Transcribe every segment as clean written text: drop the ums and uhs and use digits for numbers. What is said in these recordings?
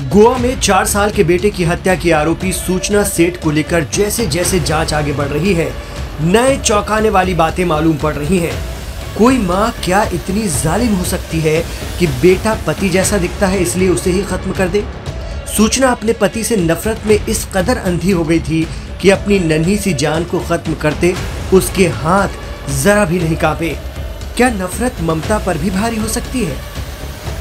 गोवा में 4 साल के बेटे की हत्या के आरोपी सूचना सेठ को लेकर जैसे जैसे जांच आगे बढ़ रही है, नए चौंकाने वाली बातें मालूम पड़ रही हैं। कोई माँ क्या इतनी जालिम हो सकती है कि बेटा पति जैसा दिखता है इसलिए उसे ही खत्म कर दे। सूचना अपने पति से नफरत में इस कदर अंधी हो गई थी कि अपनी नन्ही सी जान को खत्म करते उसके हाथ जरा भी नहीं कांपे। क्या नफरत ममता पर भी भारी हो सकती है?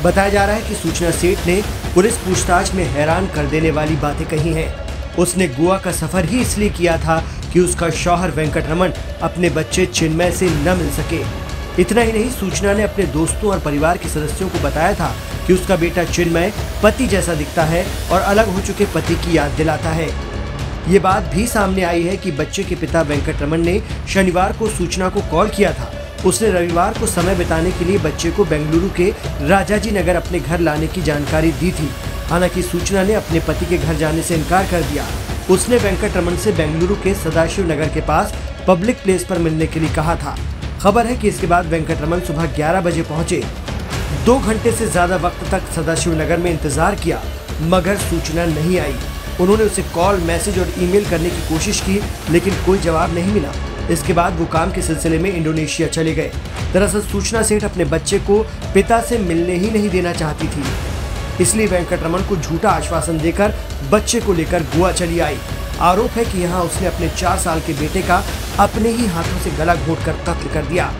बताया जा रहा है कि सूचना सेठ ने पुलिस पूछताछ में हैरान कर देने वाली बातें कही हैं। उसने गोवा का सफर ही इसलिए किया था कि उसका शौहर वेंकटरमण अपने बच्चे चिन्मय से न मिल सके। इतना ही नहीं, सूचना ने अपने दोस्तों और परिवार के सदस्यों को बताया था कि उसका बेटा चिन्मय पति जैसा दिखता है और अलग हो चुके पति की याद दिलाता है। ये बात भी सामने आई है कि बच्चे के पिता वेंकटरमण ने शनिवार को सूचना को कॉल किया था। उसने रविवार को समय बिताने के लिए बच्चे को बेंगलुरु के राजाजी नगर अपने घर लाने की जानकारी दी थी। हालांकि सूचना ने अपने पति के घर जाने से इनकार कर दिया। उसने वेंकटरमण से बेंगलुरु के सदाशिव नगर के पास पब्लिक प्लेस पर मिलने के लिए कहा था। खबर है कि इसके बाद वेंकटरमण सुबह 11 बजे पहुंचे। 2 घंटे से ज्यादा वक्त तक सदाशिव नगर में इंतजार किया, मगर सूचना नहीं आई। उन्होंने उसे कॉल, मैसेज और ईमेल करने की कोशिश की, लेकिन कोई जवाब नहीं मिला। इसके बाद वो काम के सिलसिले में इंडोनेशिया चले गए। दरअसल सूचना सेठ अपने बच्चे को पिता से मिलने ही नहीं देना चाहती थी, इसलिए वेंकटरमण को झूठा आश्वासन देकर बच्चे को लेकर गोवा चली आई। आरोप है कि यहाँ उसने अपने 4 साल के बेटे का अपने ही हाथों से गला घोंटकर कत्ल कर दिया।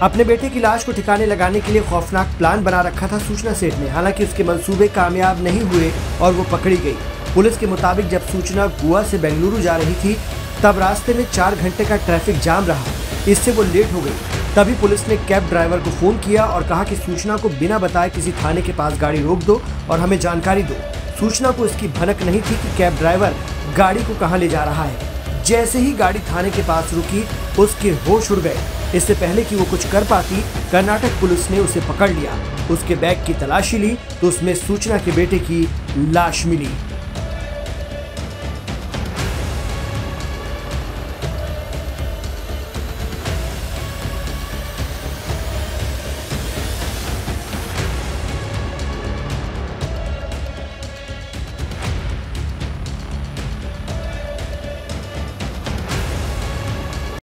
अपने बेटे की लाश को ठिकाने लगाने के लिए खौफनाक प्लान बना रखा था सूचना सेठ ने। हालांकि उसके मंसूबे कामयाब नहीं हुए और वो पकड़ी गई। पुलिस के मुताबिक जब सूचना गोवा से बेंगलुरु जा रही थी तब रास्ते में 4 घंटे का ट्रैफिक जाम रहा। इससे वो लेट हो गई। तभी पुलिस ने कैब ड्राइवर को फोन किया और कहा कि सूचना को बिना बताए किसी थाने के पास गाड़ी रोक दो और हमें जानकारी दो। सूचना को इसकी भनक नहीं थी कि कैब ड्राइवर गाड़ी को कहां ले जा रहा है। जैसे ही गाड़ी थाने के पास रुकी, उसके होश उड़ गए। इससे पहले कि वो कुछ कर पाती, कर्नाटक पुलिस ने उसे पकड़ लिया। उसके बैग की तलाशी ली तो उसमें सूचना के बेटे की लाश मिली।